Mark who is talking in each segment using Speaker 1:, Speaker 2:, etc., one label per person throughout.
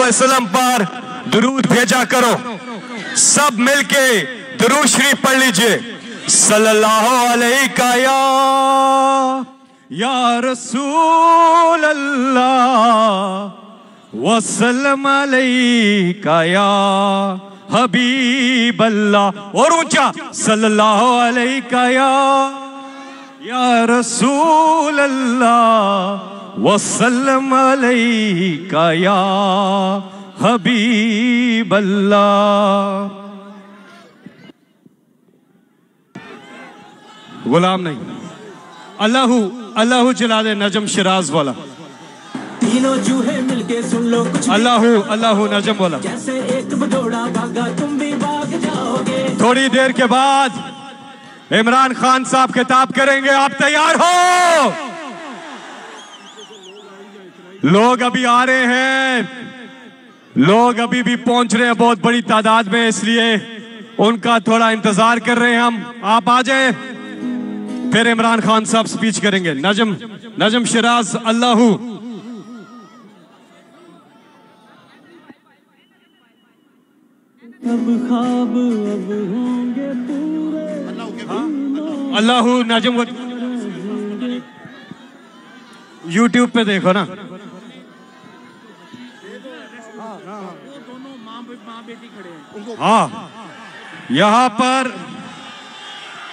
Speaker 1: वसल्लम पर दुरूद भेजा करो। सब मिलके दुरूद शरीफ पढ़ लीजिए। सल्लल्लाहु अलैका या रसूल अल्लाह वसल्लम अलैका या हबीब अल्लाह। और ऊंचा सल्लल्लाहु अलैका या रसूल अल्लाह वसल्लम अलैका या हबीब अल्लाह। गुलाम नहीं, अल्लाहू अल्लाहू चला दे नजम शिराज वाला।
Speaker 2: तीनों चूहे मिलके सुन लो कुछ
Speaker 1: अल्लाहू अल्लाहू नजम वाला।
Speaker 2: जैसे एक भगोड़ा भागा तुम भी भाग जाओगे।
Speaker 1: थोड़ी देर के बाद इमरान खान साहब खिताब करेंगे, आप तैयार हो? लोग अभी आ रहे हैं, लोग अभी भी पहुंच रहे हैं बहुत बड़ी तादाद में, इसलिए उनका थोड़ा इंतजार कर रहे हैं हम। आप आ जाएं, फिर इमरान खान साहब स्पीच करेंगे। नजम शिराज अल्लाहू।
Speaker 2: अब ख्वाब अब होंगे पूरे
Speaker 1: अल्लाहू नजम। यूट्यूब पे देखो ना। हाँ, यहाँ पर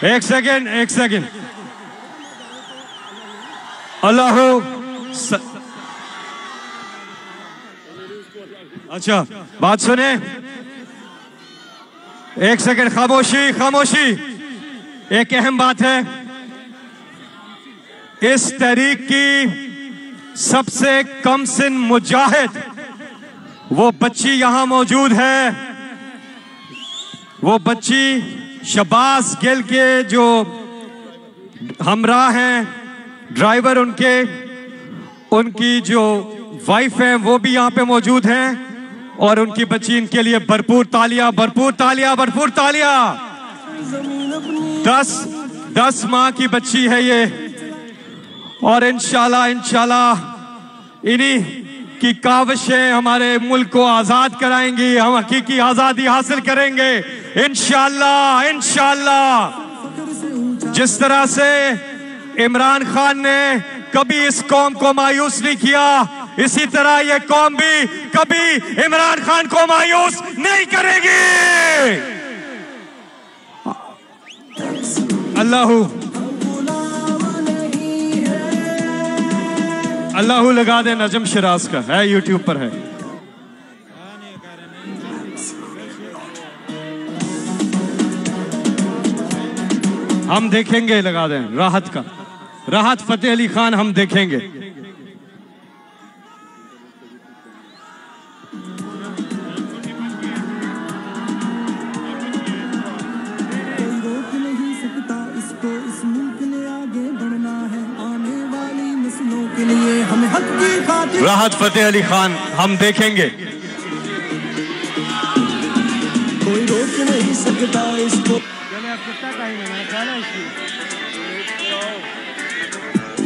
Speaker 1: एक सेकेंड अल्लाहू। अच्छा बात सुने, एक सेकेंड खामोशी। एक अहम बात है, इस तहरीक की सबसे कम सिन मुजाहिद वो बच्ची यहां मौजूद है। वो बच्ची शबाज गिल के जो हमराह हैं, ड्राइवर उनकी जो वाइफ है वो भी यहाँ पे मौजूद हैं, और उनकी बच्ची, इनके लिए भरपूर तालियां। 10 माह की बच्ची है ये, और इंशाल्लाह इन्हीं की काविशें हमारे मुल्क को आजाद कराएंगी। हम हकीकी आजादी हासिल करेंगे इंशाल्लाह। जिस तरह से इमरान खान ने कभी इस कौम को मायूस नहीं किया, इसी तरह ये कौम भी कभी इमरान खान को मायूस नहीं करेगी। अल्लाहू लगा दे। नजम शिराज का है, यूट्यूब पर है। हम देखेंगे, लगा दें राहत फतेह अली खान, हम देखेंगे। राहत फतेह अली खान, हम देखेंगे।
Speaker 2: कोई रोक नहीं सकता इसको।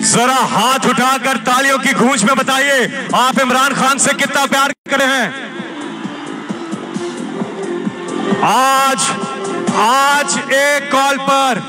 Speaker 1: जरा हाथ उठाकर तालियों की गूंज में बताइए आप इमरान खान से कितना प्यार कर रहे हैं। आज एक कॉल पर,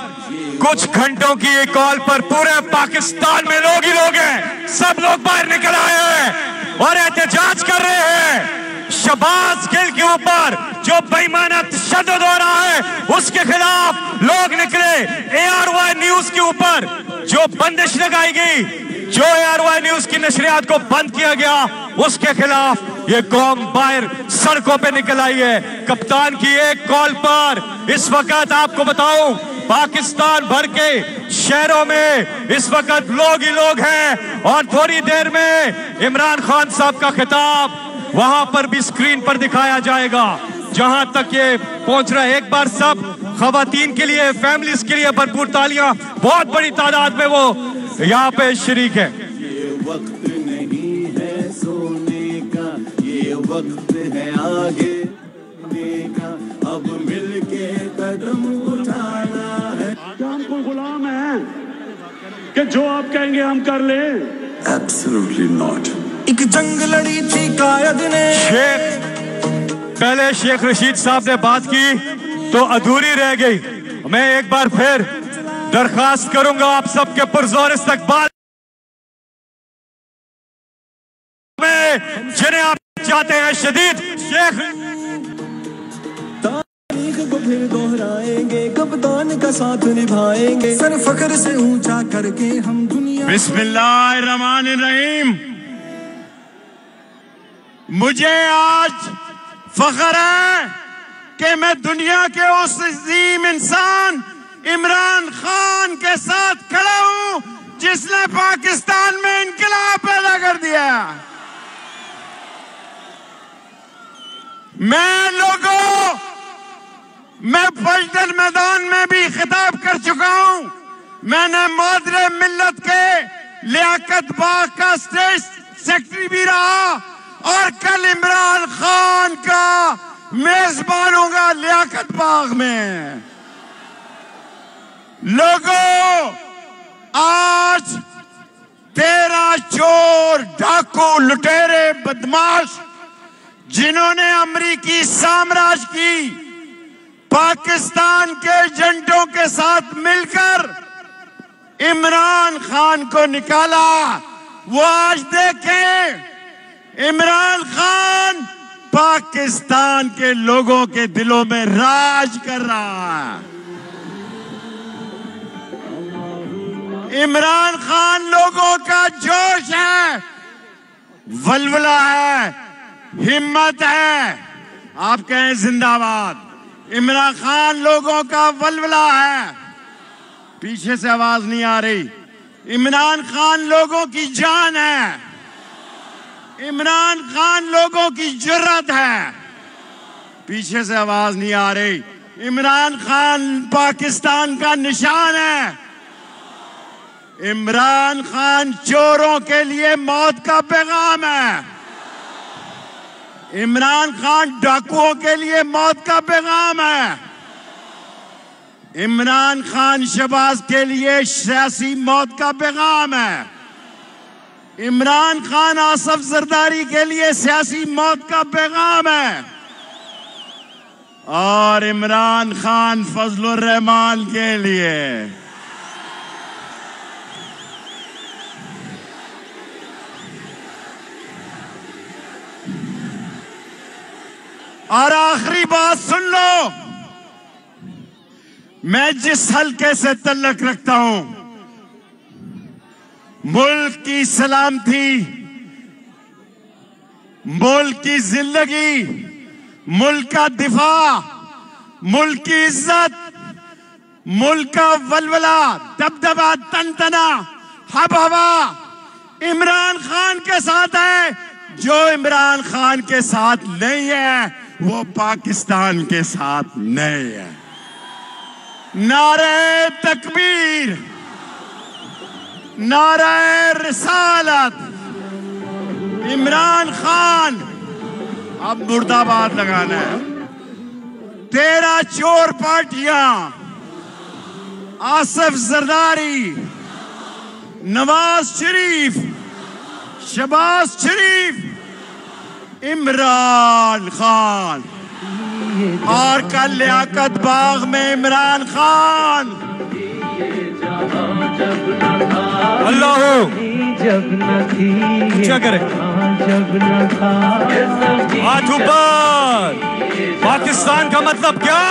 Speaker 1: कुछ घंटों की एक कॉल पर पूरे पाकिस्तान में लोग ही लोग हैं। सब लोग बाहर निकल आए हैं और एहतजाज कर रहे हैं। शबाज गिल के ऊपर जो बेईमाना तशद्दुद हो रहा है उसके खिलाफ लोग निकले। ARY न्यूज के ऊपर जो बंदिश लगाई गई, जो ARY न्यूज की नशरियात को बंद किया गया, उसके खिलाफ ये कौम बाहर सड़कों पे निकल आई है। कप्तान की एक कॉल पर इस वक्त आपको बताऊं, पाकिस्तान भर के शहरों में इस वक्त लोग ही लोग हैं, और थोड़ी देर में इमरान खान साहब का खिताब वहां पर भी स्क्रीन पर दिखाया जाएगा। जहां तक ये पहुंच रहा है, एक बार सब खवातीन के लिए, फैमिलीज के लिए भरपूर तालियां। बहुत बड़ी तादाद में वो यहाँ पे शरीक है।
Speaker 2: ये वक्त नहीं है सोने का, ये वक्त है आगे का, अब मिलके कदम उठाना है।
Speaker 3: क्या हम कोई गुलाम हैं कि जो आप कहेंगे हम कर लें?
Speaker 4: Absolutely not.
Speaker 2: एक जंग लड़ी थी कायद ने।
Speaker 1: पहले शेख रशीद साहब ने बात की तो अधूरी रह गई। मैं एक बार फिर दरखास्त करूंगा आप सबके पुरजोर इस्तकबाल में, जिन्हें आप चाहते हैं शदीद। शेख
Speaker 2: तारीख को फिर दोहराएंगे, कप्तान का साथ निभाएंगे, सर फख्र से ऊंचा करके हम दुनिया।
Speaker 3: बिस्मिल्लाहिर्रहमानिर्रहीम। मुझे आज फख्र है कि मैं दुनिया के उस अजीम इंसान इमरान खान के साथ खड़ा हूं जिसने पाकिस्तान में इनकलाब पैदा कर दिया। मैं पलटन मैदान में भी खिताब कर चुका हूं। मैंने मादरे मिल्लत के लियाकत बाग का स्टेट सेक्रेटरी भी रहा और कल इमरान खान का मेजबान होगा लियाकत बाग में। लोगों, आज 13 चोर, डाकू, लुटेरे, बदमाश जिन्होंने अमरीकी साम्राज्य की पाकिस्तान के एजेंटों के साथ मिलकर इमरान खान को निकाला, वो आज देखें इमरान खान पाकिस्तान के लोगों के दिलों में राज कर रहा है। इमरान खान लोगों का जोश है, वल्वला है, हिम्मत है। आप कहें जिंदाबाद। इमरान खान लोगों का वल्वला है। पीछे से आवाज नहीं आ रही। इमरान खान लोगों की जान है। इमरान खान लोगों की जुर्रत है। पीछे से आवाज नहीं आ रही। इमरान खान पाकिस्तान का निशान है। इमरान खान चोरों के लिए मौत का पैगाम है। इमरान खान डाकुओं के लिए मौत का पैगाम है। इमरान खान शहबाज के लिए सियासी मौत का पैगाम है। इमरान खान आसफ जरदारी के लिए सियासी मौत का पैगाम है। और इमरान खान फजलुर रहमान के लिए और आखिरी बात सुन लो, मैं जिस हल्के से तल्लक रखता हूं, मुल्क की सलामती, मुल्क की जिंदगी, मुल्क का दिफा, मुल्क की इज्जत, मुल्क का वलवला, दबदबा, तनतना, हब हवा इमरान खान के साथ है। जो इमरान खान के साथ नहीं है वो पाकिस्तान के साथ नहीं है। नारे तकबीर, नारे रिसालत। इमरान खान अब मुर्दाबाद लगाना है। 13 चोर पार्टियां, आसफ जरदारी, नवाज शरीफ, शहबाज शरीफ, इमरान खान और कल लियाकत बाग में इमरान खान।
Speaker 1: अल्लाह
Speaker 4: जब न थी
Speaker 1: क्या करे,
Speaker 4: जब न था
Speaker 1: हाथ ऊपर। पाकिस्तान का मतलब क्या?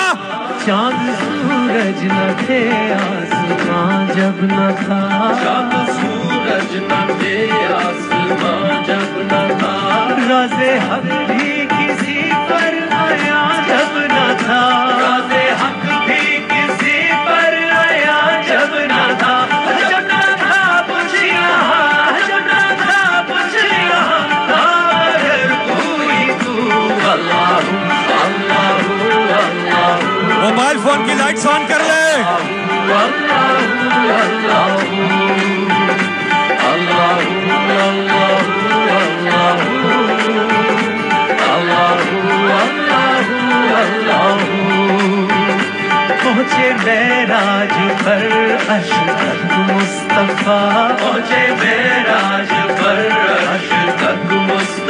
Speaker 4: चांद सूरज न थे आसमां जब न था,
Speaker 2: चांद सूरज न थे आसमां जब न था,
Speaker 4: राज़े हक भी किसी पर आया जब न था,
Speaker 2: राज़े हक भी किसी पर आया जब न था,
Speaker 4: जब न था कुछ यहाँ, जब न था कुछ यहाँ,
Speaker 2: अगर कोई तू अल्लाह अल्लाह अल्लाह।
Speaker 1: मोबाइल फोन की लाइट्स ऑन कर ले।
Speaker 4: पहुँचे मेराज पर अशरफ मुस्तफा,
Speaker 2: पहुँचे मेराज पर अशरफ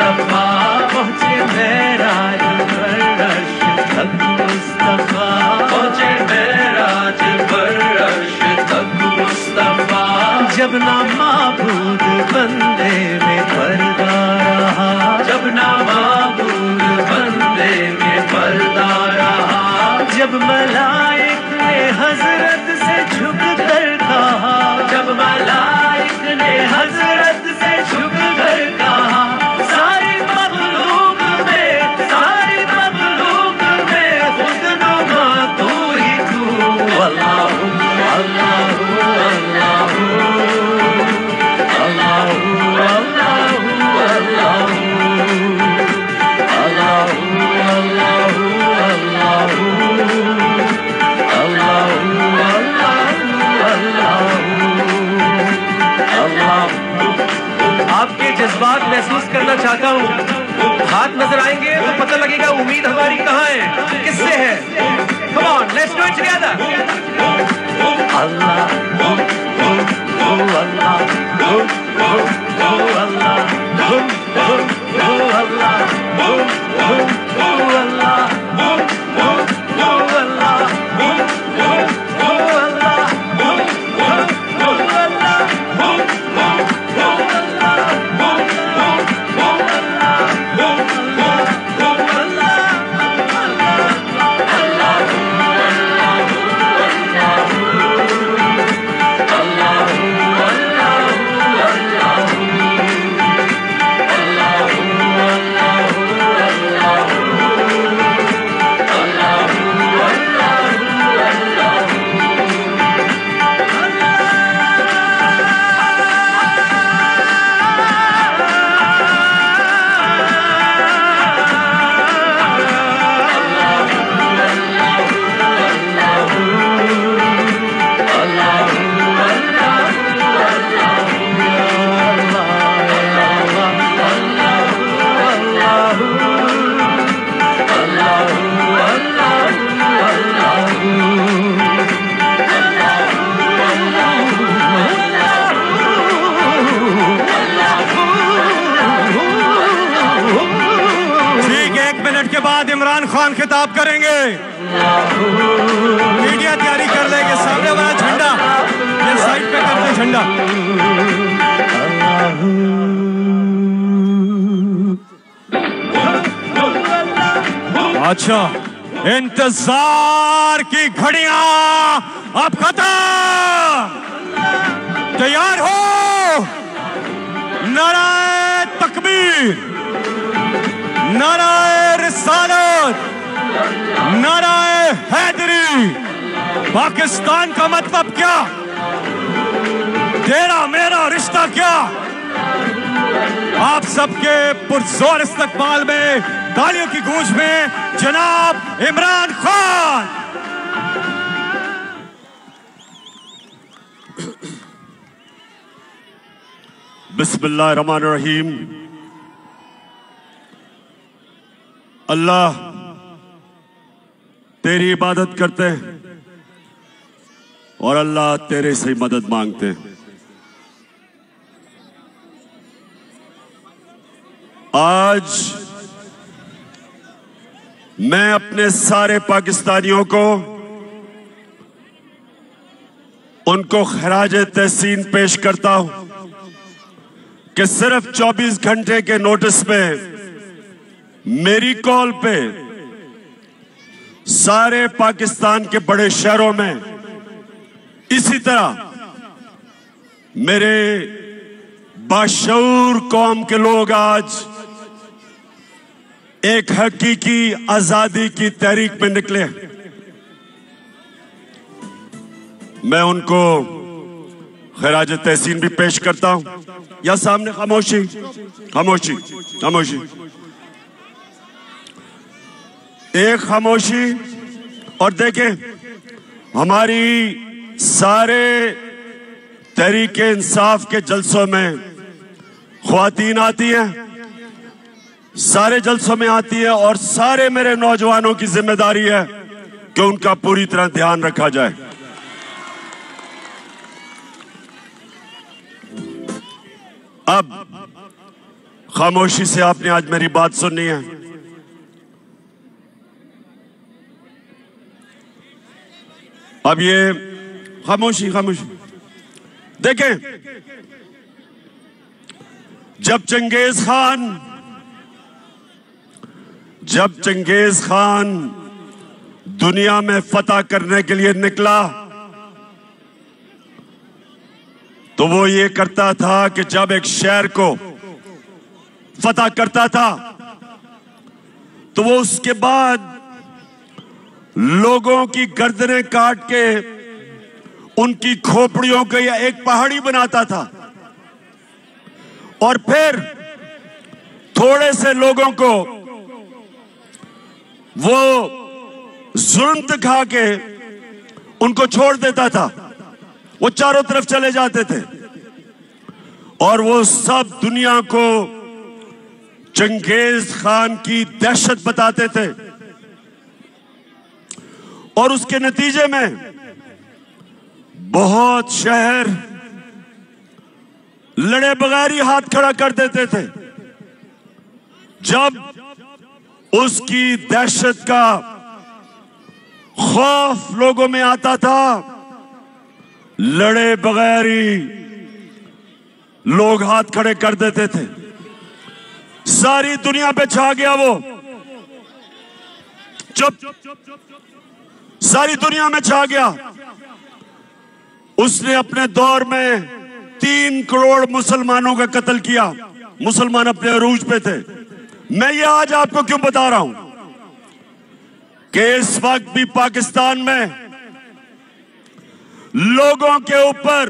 Speaker 4: मुस्तफा पहुँचे मेराज पर अर्श तक मुस्तफा पहुँचे मेराज पर अर्श तक मुस्तफा जब ना माबूद बंदे में पर्दा रहा जब ना माबूद बंदे में पर्दा रहा जब मलाइक ने हजरत से झुक कर कहा जब मलाइक ने हजरत से झुक कर कहा सारी मखलूक में खुद नुमा तू ही तू अल्लाहु अल्लाहु अल्लाहु अल्लाहु अल्लाहु अल्लाहु अल्लाहु अल्लाहु आपके जज्बात महसूस करना चाहता हूँ। हाथ नजर आएंगे तो पता लगेगा उम्मीद हमारी कहाँ है, किससे है। Come on, let's do it together. अल्लाह
Speaker 1: इमरान खान खिताब करेंगे। मीडिया तैयारी कर लेंगे। सामने वाला झंडा ये साइड पे करते झंडा। अच्छा, इंतजार की घड़ियां अब खत्म। तैयार हो? नाराए तकबीर, नाराए रिसालत, नाराए हैदरी। पाकिस्तान का मतलब क्या? तेरा मेरा रिश्ता क्या? आप सबके पुरजोर इस्तकबाल में तालियों की गूंज में जनाब इमरान खान। बिस्मिल्लाहिर्रहमानिर्रहीम। अल्लाह तेरी इबादत करते हैं और अल्लाह तेरे से मदद मांगते हैं। आज मैं अपने सारे पाकिस्तानियों को उनको खराज तहसीन पेश करता हूं कि सिर्फ 24 घंटे के नोटिस में मेरी कॉल पे सारे पाकिस्तान के बड़े शहरों में इसी तरह मेरे बाशऊर कौम के लोग आज एक हकीकी आजादी की तहरीक में निकले। मैं उनको खराज तहसीन भी पेश करता हूं। या सामने खामोशी खामोशी खामोशी, एक खामोशी। और देखें, हमारी सारे तहरीक इंसाफ के जलसों में ख्वातीन आती हैं, सारे जलसों में आती है और सारे मेरे नौजवानों की जिम्मेदारी है कि उनका पूरी तरह ध्यान रखा जाए। अब
Speaker 3: खामोशी से आपने आज मेरी बात सुननी है। अब ये खामोशी खामोशी देखें, जब चंगेज खान दुनिया में फतह करने के लिए निकला तो वो ये करता था कि जब एक शहर को फतह करता था तो वो उसके बाद लोगों की गर्दनें काट के उनकी खोपड़ियों को या एक पहाड़ी बनाता था और फिर थोड़े से लोगों को वो जुल्म दिखा के उनको छोड़ देता था। वो चारों तरफ चले जाते थे और वो सब दुनिया को चंगेज खान की दहशत बताते थे और उसके नतीजे में बहुत शहर लड़े बगैर ही हाथ खड़ा कर देते थे। जब उसकी दहशत का खौफ लोगों में आता था, लड़े बगैर ही लोग हाथ खड़े कर देते थे। सारी दुनिया पे छा गया वो, चुप, सारी दुनिया में छा गया। उसने अपने दौर में 3 करोड़ मुसलमानों का कत्ल किया। मुसलमान अपने अरूज पे थे। मैं ये आज आपको क्यों बता रहा हूं कि इस वक्त भी पाकिस्तान में लोगों के ऊपर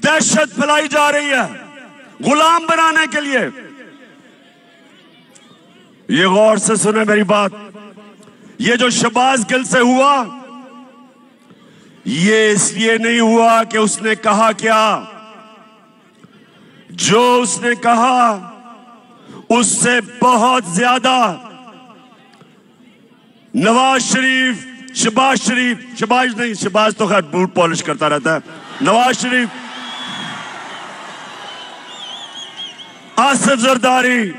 Speaker 3: दहशत फैलाई जा रही है गुलाम बनाने के लिए। ये गौर से सुने मेरी बात। ये जो शहबाज गिल से हुआ, ये इसलिए नहीं हुआ कि उसने कहा क्या। जो उसने कहा उससे बहुत ज्यादा नवाज शरीफ, शहबाज तो खैर बूट पॉलिश करता रहता है, नवाज शरीफ, आसिफ जरदारी,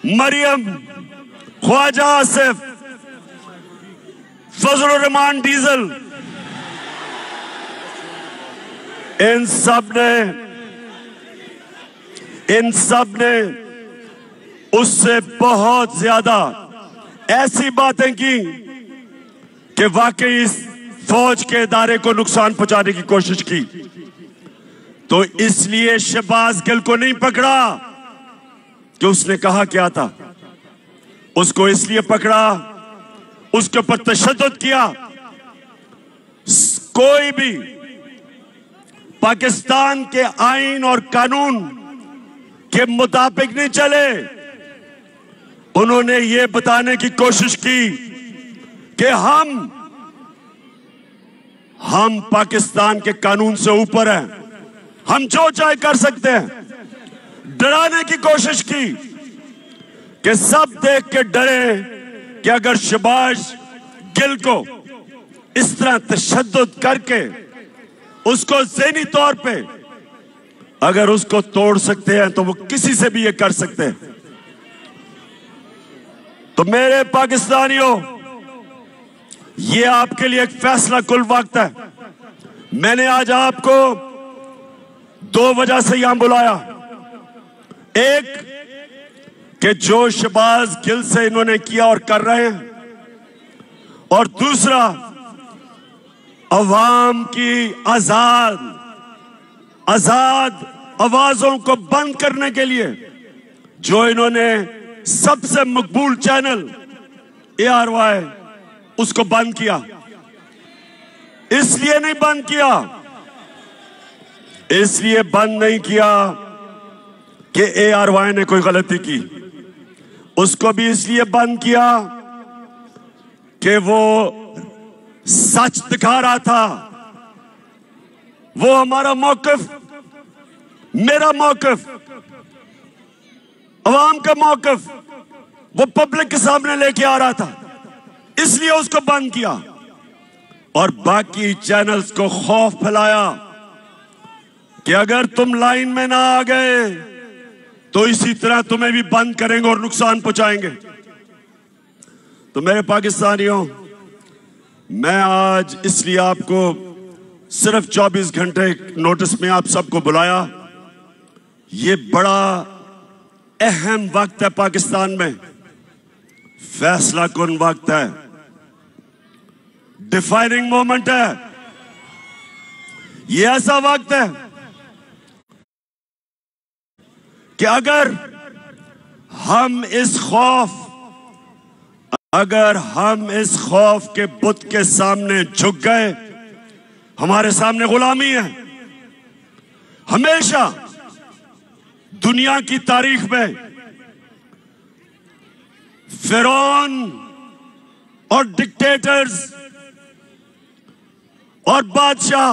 Speaker 3: मरियम, ख्वाजा आसिफ, फजल रहमान डीजल, इन सब ने उससे बहुत ज्यादा ऐसी बातें की कि वाकई इस फौज के इदारे को नुकसान पहुंचाने की कोशिश की। तो इसलिए शहबाज गिल को नहीं पकड़ा कि उसने कहा क्या था, उसको इसलिए पकड़ा, उसके ऊपर तशद्दुद किया। कोई भी पाकिस्तान के आईन और कानून के मुताबिक नहीं चले। उन्होंने ये बताने की कोशिश की कि हम पाकिस्तान के कानून से ऊपर हैं, हम जो चाहे कर सकते हैं। डराने की कोशिश की कि सब देख के डरे कि अगर शहबाज गिल को इस तरह तशद्दुद करके उसको ज़हनी तौर पे अगर उसको तोड़ सकते हैं तो वो किसी से भी ये कर सकते हैं। तो मेरे पाकिस्तानियों, ये आपके लिए एक फैसला कुल वक्त है। मैंने आज आपको 2 वजह से यहां बुलाया। एक कि जो शहबाज गिल से इन्होंने किया और कर रहे हैं, और दूसरा अवाम की आजाद आवाजों को बंद करने के लिए जो इन्होंने सबसे मकबूल चैनल ARY उसको बंद किया। इसलिए नहीं बंद किया, इसलिए बंद नहीं किया कि ARY ने कोई गलती की। उसको भी इसलिए बंद किया कि वो सच दिखा रहा था। वो हमारा मौकिफ, मेरा मौकिफ, अवाम का मौकिफ वो पब्लिक के सामने लेके आ रहा था, इसलिए उसको बंद किया। और बाकी चैनल्स को खौफ फैलाया कि अगर तुम लाइन में ना आ गए तो इसी तरह तुम्हें भी बंद करेंगे और नुकसान पहुंचाएंगे। तो मेरे पाकिस्तानियों, मैं आज इसलिए आपको सिर्फ 24 घंटे नोटिस में आप सबको बुलाया। ये बड़ा अहम वक्त है पाकिस्तान में, फैसला कुन वक्त है, डिफाइनिंग मोमेंट है। ये ऐसा वक्त है कि अगर हम इस खौफ के बुत के सामने झुक गए, हमारे सामने गुलामी है। हमेशा दुनिया की तारीख में फिरौन और डिक्टेटर्स और बादशाह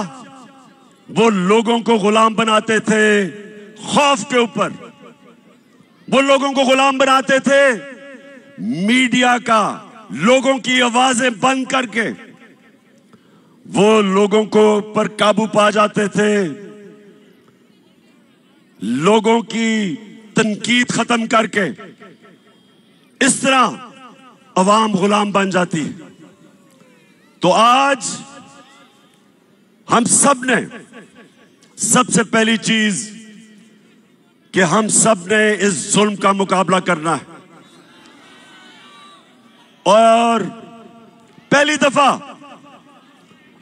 Speaker 3: वो लोगों को गुलाम बनाते थे खौफ के ऊपर। वो लोगों को गुलाम बनाते थे मीडिया का, लोगों की आवाजें बंद करके वो लोगों को पर काबू पा जाते थे, लोगों की तनकीद खत्म करके। इस तरह अवाम गुलाम बन जाती है। तो आज हम सब ने सबसे पहली चीज कि हम सब ने इस जुल्म का मुकाबला करना है। और पहली दफा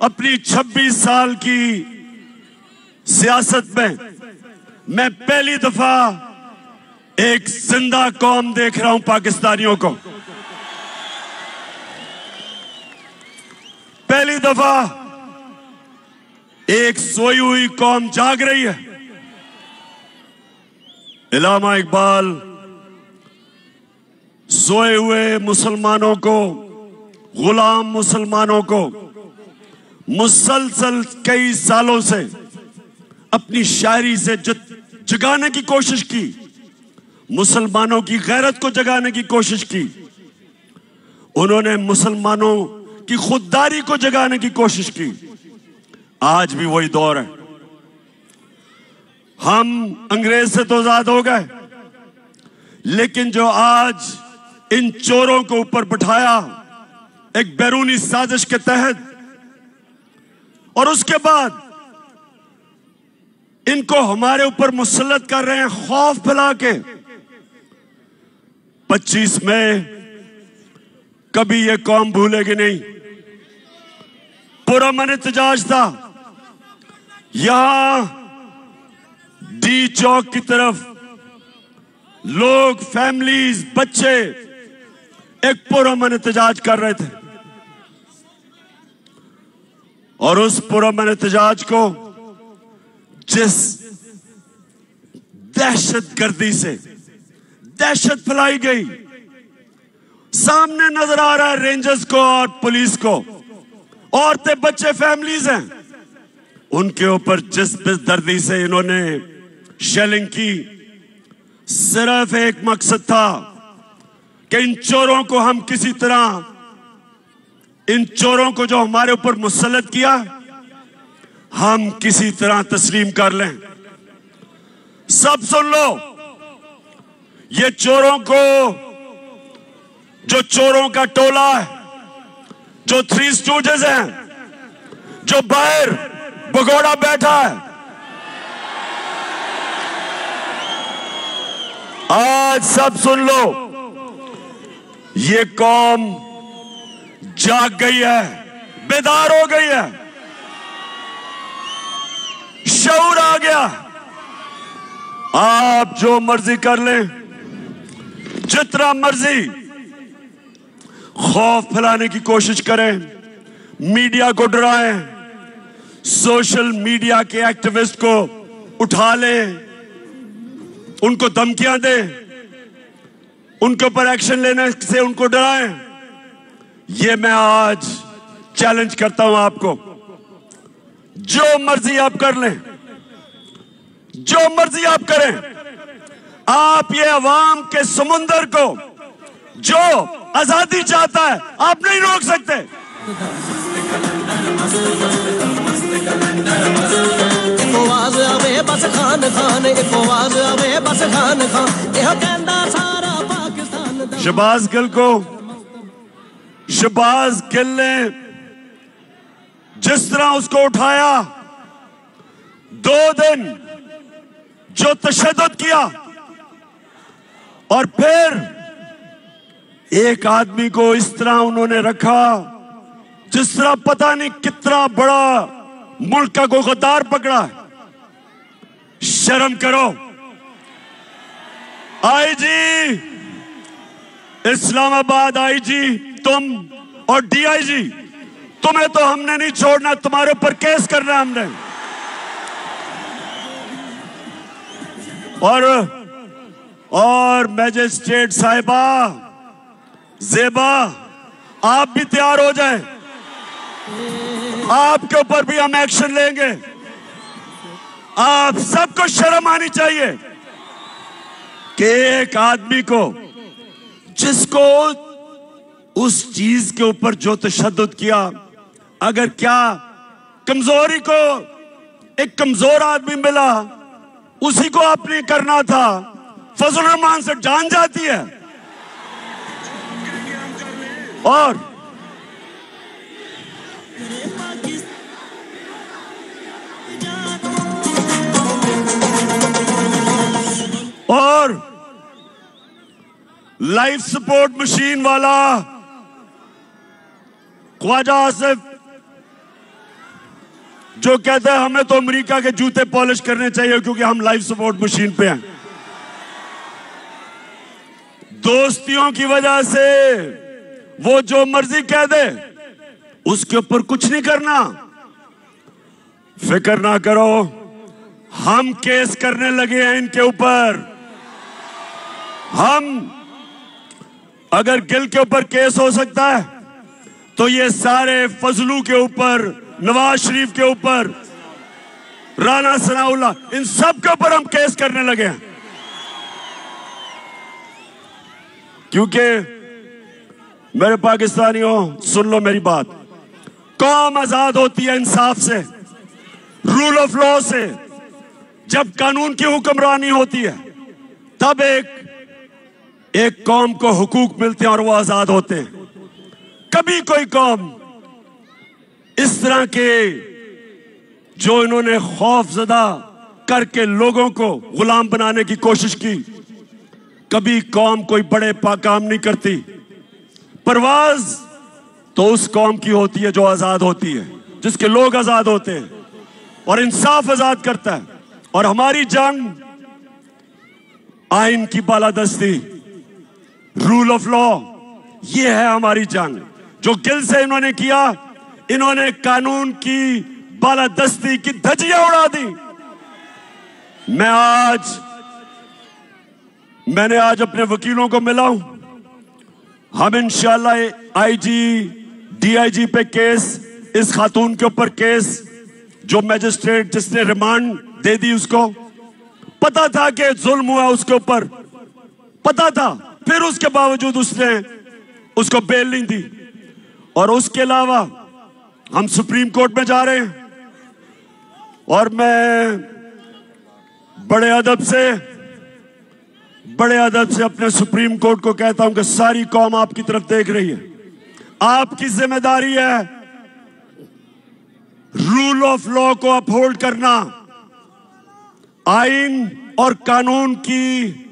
Speaker 3: अपनी 26 साल की सियासत में मैं पहली दफा एक जिंदा कौम देख रहा हूं पाकिस्तानियों को। पहली दफा एक सोई हुई कौम जाग रही है। इलामा इकबाल सोए हुए मुसलमानों को, गुलाम मुसलमानों को मुसलसल कई सालों से अपनी शायरी से जगाने की कोशिश की, मुसलमानों की गैरत को जगाने की कोशिश की। उन्होंने मुसलमानों की खुददारी को जगाने की कोशिश की। आज भी वही दौर है। हम अंग्रेज से तो आजाद हो गए, लेकिन जो आज इन चोरों को ऊपर बिठाया एक बैरूनी साजिश के तहत, और उसके बाद इनको हमारे ऊपर मुसल्लत कर रहे हैं खौफ फैला के। 25 मई कभी ये कौम भूलेगी नहीं। पुरअमन एहतजाज था। यहां डी चौक की तरफ लोग, फैमिलीज, बच्चे एक पुरअमन एहतजाज कर रहे थे। और उस पुरअमन एहतजाज को जिस दहशतगर्दी से दहशत फैलाई गई, सामने नजर आ रहा है रेंजर्स को और पुलिस को। औरतें, बच्चे, फैमिलीज हैं, उनके ऊपर जिस बेदर्दी से इन्होंने शेलिंग की, सिर्फ एक मकसद था कि इन चोरों को हम किसी तरह, इन चोरों को जो हमारे ऊपर मुसल्लत किया, हम किसी तरह तस्लीम कर लें। सब सुन लो, ये चोरों को, जो चोरों का टोला है, जो 3 स्टूडेंट्स हैं, जो बाहर भगोड़ा बैठा है, आज सब सुन लो, ये कौम जाग गई है, बेदार हो गई है, शऊर आ गया। आप जो मर्जी कर लें, जितना मर्जी खौफ फैलाने की कोशिश करें, मीडिया को डराएं, सोशल मीडिया के एक्टिविस्ट को उठा लें, उनको धमकियां दें, उनके ऊपर एक्शन लेने से उनको डराएं। ये मैं आज चैलेंज करता हूं आपको। जो मर्जी आप कर लें, जो मर्जी आप करें, आप ये अवाम के समुंदर को जो आजादी चाहता है, आप नहीं रोक सकते।
Speaker 2: तो बस खान खान एक आवाज आवे बस खान खान यह कहंदा सारा पाकिस्तान दा।
Speaker 3: शहबाज गिल को शहबाज गिल ने जिस तरह उसको उठाया, 2 दिन जो तशद्दुद किया, और फिर एक आदमी को इस तरह उन्होंने रखा जिस तरह पता नहीं कितना बड़ा मुल्क का कोई गद्दार पकड़ा है। शर्म करो। आईजी इस्लामाबाद, आईजी तुम और डीआईजी, तुम्हें तो हमने नहीं छोड़ना, तुम्हारे ऊपर केस करना हमने। और मैजिस्ट्रेट साहिबा ज़ेबा, आप भी तैयार हो जाएं, आपके ऊपर भी हम एक्शन लेंगे। आप सबको शर्म आनी चाहिए कि एक आदमी को जिसको उस चीज के ऊपर जो तशद्दुद किया, अगर क्या कमजोरी को एक कमजोर आदमी मिला उसी को आपने करना था, फजल रहमान से जान जाती है। और लाइफ सपोर्ट मशीन वाला ख्वाजा आसिफ जो कहता है हमें तो अमेरिका के जूते पॉलिश करने चाहिए क्योंकि हम लाइफ सपोर्ट मशीन पे हैं। दोस्तियों की वजह से वो जो मर्जी कह दे उसके ऊपर कुछ नहीं करना। फिक्र ना करो, हम केस करने लगे हैं इनके ऊपर। हम अगर गिल के ऊपर केस हो सकता है तो ये सारे फजलू के ऊपर, नवाज शरीफ के ऊपर, राना सनाउल्लाह, इन सब के ऊपर हम केस करने लगे हैं। क्योंकि मेरे पाकिस्तानियों सुन लो मेरी बात, कौम आजाद होती है इंसाफ से, रूल ऑफ लॉ से। जब कानून की हुक्मरानी होती है तब एक कौम को हुकूक मिलते हैं और वो आजाद होते हैं। कभी कोई कौम इस तरह के जो इन्होंने खौफजदा करके लोगों को गुलाम बनाने की कोशिश की, कभी कौम कोई बड़े काम नहीं करती। परवाज तो उस कौम की होती है जो आजाद होती है, जिसके लोग आजाद होते हैं और इंसाफ आजाद करता है। और हमारी जंग आइन की बालादस्ती, रूल ऑफ लॉ, ये है हमारी जंग। जो गिल से इन्होंने किया, इन्होंने कानून की बालादस्ती की धज्जियां उड़ा दी। मैंने आज अपने वकीलों को मिला हूं। हम इंशाल्लाह आईजी डीआईजी पे केस, इस खातून के ऊपर केस, जो मैजिस्ट्रेट जिसने रिमांड दे दी उसको पता था कि जुल्म हुआ, उसके ऊपर पता था, फिर उसके बावजूद उसने उसको बेल नहीं दी। और उसके अलावा हम सुप्रीम कोर्ट में जा रहे हैं और मैं बड़े अदब से अपने सुप्रीम कोर्ट को कहता हूं कि सारी कौम आपकी तरफ देख रही है। आपकी जिम्मेदारी है रूल ऑफ लॉ को अपहोल्ड करना, आइन और कानून की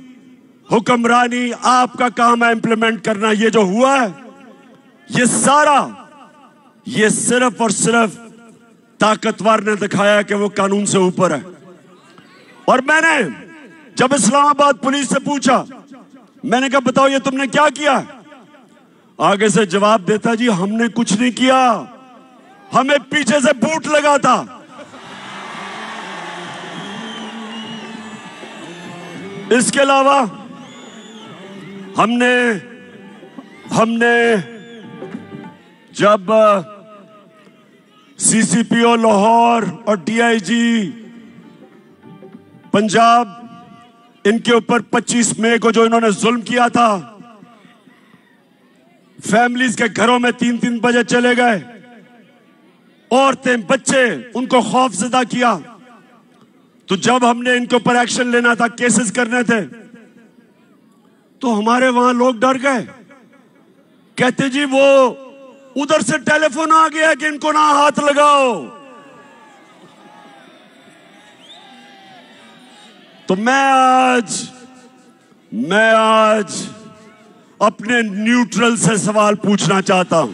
Speaker 3: हुक्मरानी आपका काम है इंप्लीमेंट करना। ये जो हुआ है ये सारा, ये सिर्फ और सिर्फ ताकतवर ने दिखाया कि वो कानून से ऊपर है। और मैंने जब इस्लामाबाद पुलिस से पूछा, मैंने कहा बताओ ये तुमने क्या किया, आगे से जवाब देता जी हमने कुछ नहीं किया, हमें पीछे से बूट लगा था। इसके अलावा हमने जब सीसीपीओ लाहौर और डीआईजी पंजाब, इनके ऊपर 25 मई को जो इन्होंने जुल्म किया था, फैमिलीज के घरों में 3-3 बजे चले गए, औरतें बच्चे उनको खौफजदा किया, तो जब हमने इनके ऊपर एक्शन लेना था, केसेस करने थे, तो हमारे वहां लोग डर गए। कहते जी वो उधर से टेलीफोन आ गया कि इनको ना हाथ लगाओ। तो मैं आज अपने न्यूट्रल से सवाल पूछना चाहता हूं।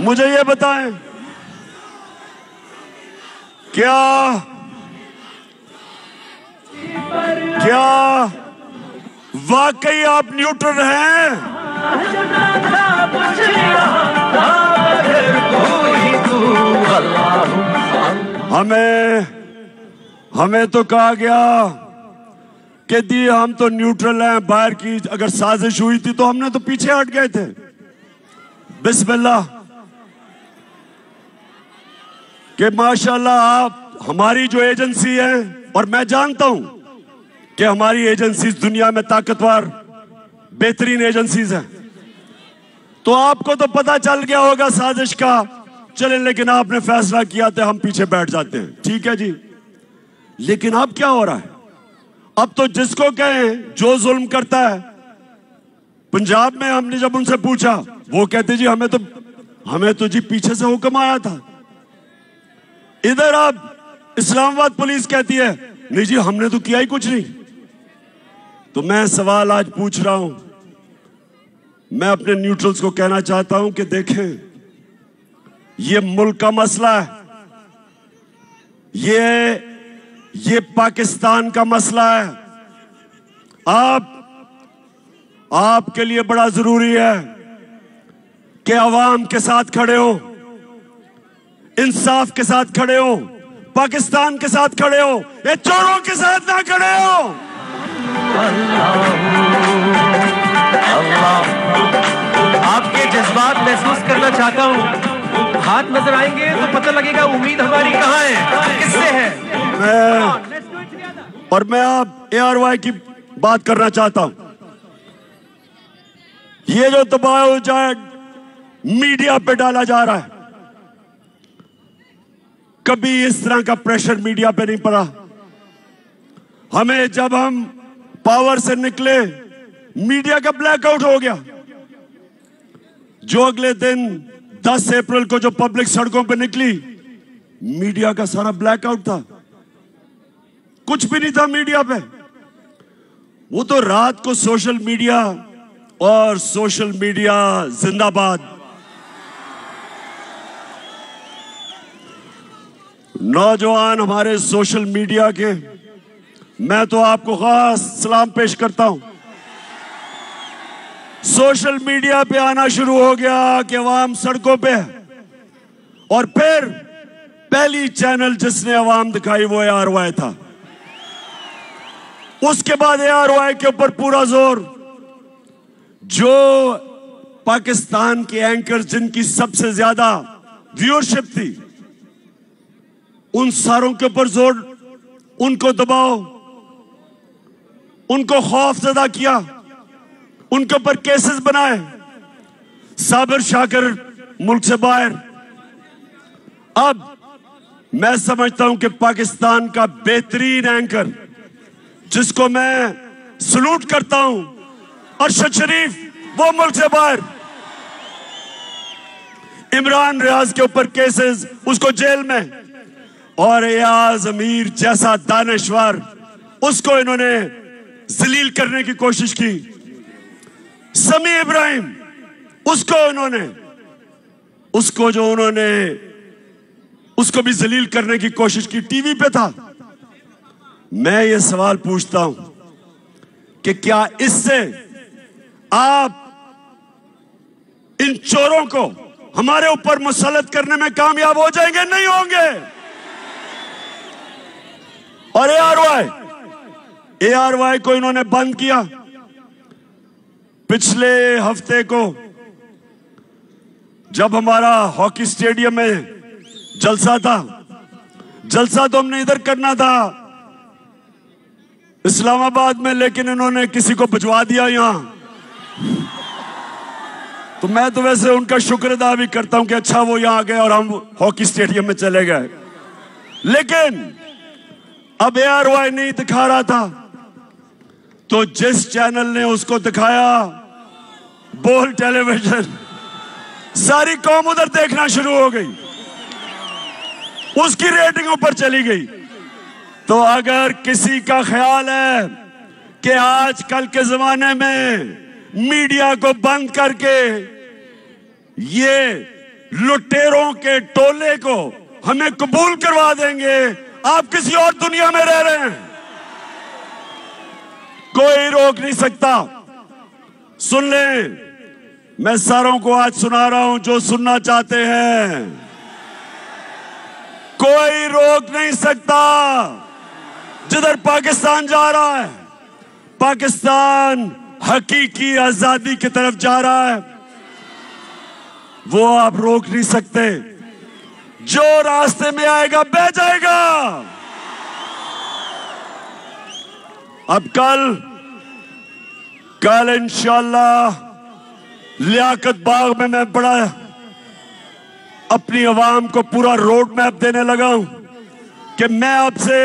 Speaker 3: मुझे ये बताएं, क्या वाकई आप न्यूट्रल हैं? हमें तो कहा गया कि दी हम तो न्यूट्रल हैं, बाहर की अगर साजिश हुई थी तो हमने तो पीछे हट गए थे। बिस्मिल्लाह कि माशाल्लाह आप हमारी जो एजेंसी है, और मैं जानता हूं कि हमारी एजेंसी दुनिया में ताकतवर बेहतरीन एजेंसीज हैं, तो आपको तो पता चल गया होगा साजिश का। चले, लेकिन आपने फैसला किया तो हम पीछे बैठ जाते हैं, ठीक है जी। लेकिन अब क्या हो रहा है? अब तो जिसको कहें जो जुल्म करता है, पंजाब में हमने जब उनसे पूछा, वो कहते जी हमें तो जी पीछे से हुक्म आया था। इधर अब इस्लामाबाद पुलिस कहती है नहीं जी हमने तो किया ही कुछ नहीं। तो मैं सवाल आज पूछ रहा हूं, मैं अपने न्यूट्रल्स को कहना चाहता हूं कि देखें, ये मुल्क का मसला है, ये पाकिस्तान का मसला है। आपके लिए बड़ा जरूरी है कि अवाम के साथ खड़े हो, इंसाफ के साथ खड़े हो, पाकिस्तान के साथ खड़े हो, ये चोरों के साथ ना खड़े हो।
Speaker 4: आपके जज्बात महसूस करना चाहता हूं। हाथ नजर आएंगे तो पता लगेगा उम्मीद हमारी कहां है, किससे है।
Speaker 3: मैं आप ARY की बात करना चाहता हूं। ये जो दबाव मीडिया पे डाला जा रहा है, कभी इस तरह का प्रेशर मीडिया पे नहीं पड़ा। जब हम पावर से निकले, मीडिया का ब्लैकआउट हो गया। जो अगले दिन 10 अप्रैल को जो पब्लिक सड़कों पे निकली, मीडिया का सारा ब्लैकआउट था, कुछ भी नहीं था मीडिया पे। वो तो रात को सोशल मीडिया और सोशल मीडिया जिंदाबाद। नौजवान हमारे सोशल मीडिया के, मैं तो आपको खास सलाम पेश करता हूं। सोशल मीडिया पे आना शुरू हो गया कि अवाम सड़कों पे है, और फिर पहली चैनल जिसने अवाम दिखाई वो ARY था। उसके बाद ARY के ऊपर पूरा जोर, जो पाकिस्तान के एंकर जिनकी सबसे ज्यादा व्यूअरशिप थी, उन सारों के ऊपर जोर, उनको दबाओ, उनको खौफजदा किया, उनके ऊपर केसेस बनाए। साबिर शाकिर मुल्क से बाहर। अब मैं समझता हूं कि पाकिस्तान का बेहतरीन एंकर, जिसको मैं सलूट करता हूं, अरशद शरीफ, वो मुल्क से बाहर। इमरान रियाज के ऊपर केसेस, उसको जेल में, और एयाज अमीर जैसा दानश्वर, उसको इन्होंने जलील करने की कोशिश की। समी इब्राहिम, उसको भी जलील करने की कोशिश की, टीवी पे था। मैं ये सवाल पूछता हूं कि क्या इससे आप इन चोरों को हमारे ऊपर मुसल्लत करने में कामयाब हो जाएंगे? नहीं होंगे। और ARY को इन्होंने बंद किया। पिछले हफ्ते को जब हमारा हॉकी स्टेडियम में जलसा था, जलसा तो हमने इधर करना था इस्लामाबाद में, लेकिन इन्होंने किसी को भिजवा दिया यहां।
Speaker 5: तो मैं तो वैसे उनका शुक्र अदा भी करता हूं कि अच्छा वो यहां आ गए और हम हॉकी स्टेडियम में चले गए। लेकिन अब ARY नहीं दिखा रहा था, तो जिस चैनल ने उसको दिखाया, बोल टेलीविजन, सारी कौम उधर देखना शुरू हो गई, उसकी रेटिंग ऊपर चली गई। तो अगर किसी का ख्याल है कि आजकल के जमाने में मीडिया को बंद करके ये लुटेरों के टोले को हमें कबूल करवा देंगे, आप किसी और दुनिया में रह रहे हैं, कोई रोक नहीं सकता। सुन ले, मैं सारों को आज सुना रहा हूं जो सुनना चाहते हैं, कोई रोक नहीं सकता। जिधर पाकिस्तान जा रहा है, पाकिस्तान हकीकी आजादी की तरफ जा रहा है, वो आप रोक नहीं सकते। जो रास्ते में आएगा बह जाएगा। अब कल इंशाअल्लाह लियाकत बाग में मैं बड़ा अपनी आवाम को पूरा रोड मैप देने लगा हूं कि मैं अब से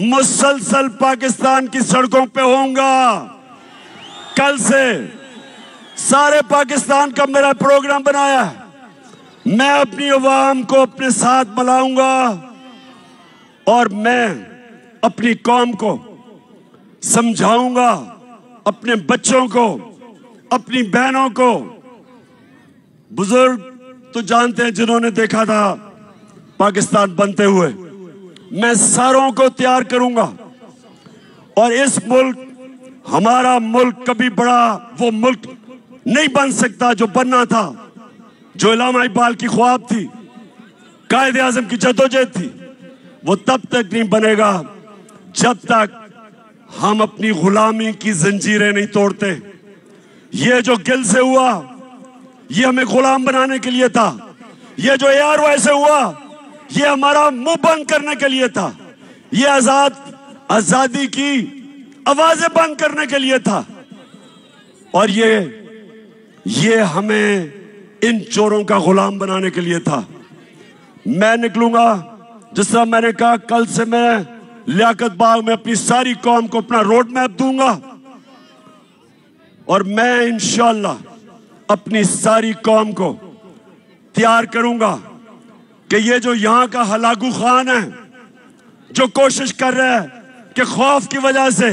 Speaker 5: मुसलसल पाकिस्तान की सड़कों पे होऊंगा। कल से सारे पाकिस्तान का मेरा प्रोग्राम बनाया है। मैं अपनी आवाम को अपने साथ मिलाऊंगा और मैं अपनी कौम को समझाऊंगा, अपने बच्चों को, अपनी बहनों को। बुजुर्ग तो जानते हैं जिन्होंने देखा था पाकिस्तान बनते हुए। मैं सारों को तैयार करूंगा और इस मुल्क, हमारा मुल्क कभी बड़ा वो मुल्क नहीं बन सकता जो बनना था, जो इलामा इकबाल की ख्वाब थी, कायदे आजम की जद्दोजहद थी। वो तब तक नहीं बनेगा जब तक हम अपनी गुलामी की जंजीरें नहीं तोड़ते। ये जो गिल से हुआ, ये हमें गुलाम बनाने के लिए था। ये जो ARY से हुआ, ये हमारा मुंह बंद करने के लिए था। ये आजादी की आवाजें बंद करने के लिए था। और ये हमें इन चोरों का गुलाम बनाने के लिए था। मैं निकलूंगा, जिस तरह मैंने कहा, कल से मैं लियाकत बाग में अपनी सारी कौम को अपना रोड मैप दूंगा और मैं इंशाअल्लाह अपनी सारी कौम को तैयार करूंगा कि ये जो यहां का हलाकू खान है, जो कोशिश कर रहा है कि खौफ की वजह से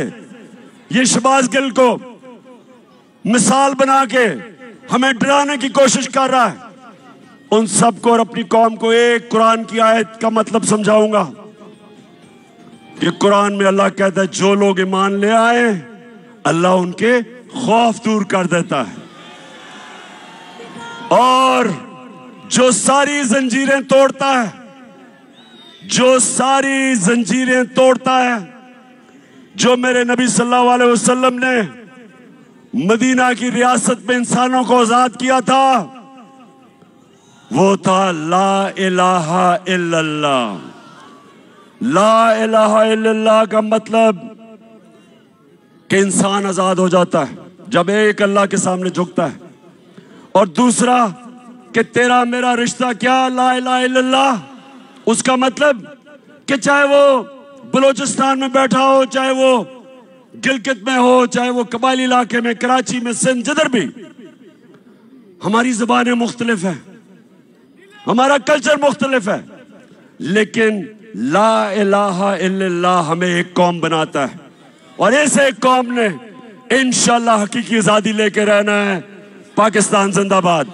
Speaker 5: ये शहबाज गिल को मिसाल बना के हमें डराने की कोशिश कर रहा है, उन सबको और अपनी कौम को एक कुरान की आयत का मतलब समझाऊंगा। ये कुरान में अल्लाह कहता है, जो लोग ईमान ले आए अल्लाह उनके खौफ दूर कर देता है, और जो सारी जंजीरें तोड़ता है, जो सारी जंजीरें तोड़ता है, जो मेरे नबी सल्लल्लाहु अलैहि वसल्लम ने मदीना की रियासत में इंसानों को आजाद किया था, वो था ला इलाहा इल्लल्लाह। ला इलाहा इल्लल्लाह का मतलब कि इंसान आजाद हो जाता है जब एक अल्लाह के सामने झुकता है। और दूसरा कि तेरा मेरा रिश्ता क्या, ला इलाहा इल्लल्लाह, उसका मतलब कि चाहे वो बलोचिस्तान में बैठा हो, चाहे वो गिलगित में हो, चाहे वो कबायली इलाके में, कराची में, सिंध, जिधर भी, हमारी जुबानें मुख्तलिफ है, हमारा कल्चर मुख्तलिफ है, लेकिन ला इलाहा इल्लल्लाह हमें एक कौम बनाता है। और इस एक कौम ने इंशाअल्लाह हकीकी आजादी लेके रहना है। पाकिस्तान जिंदाबाद।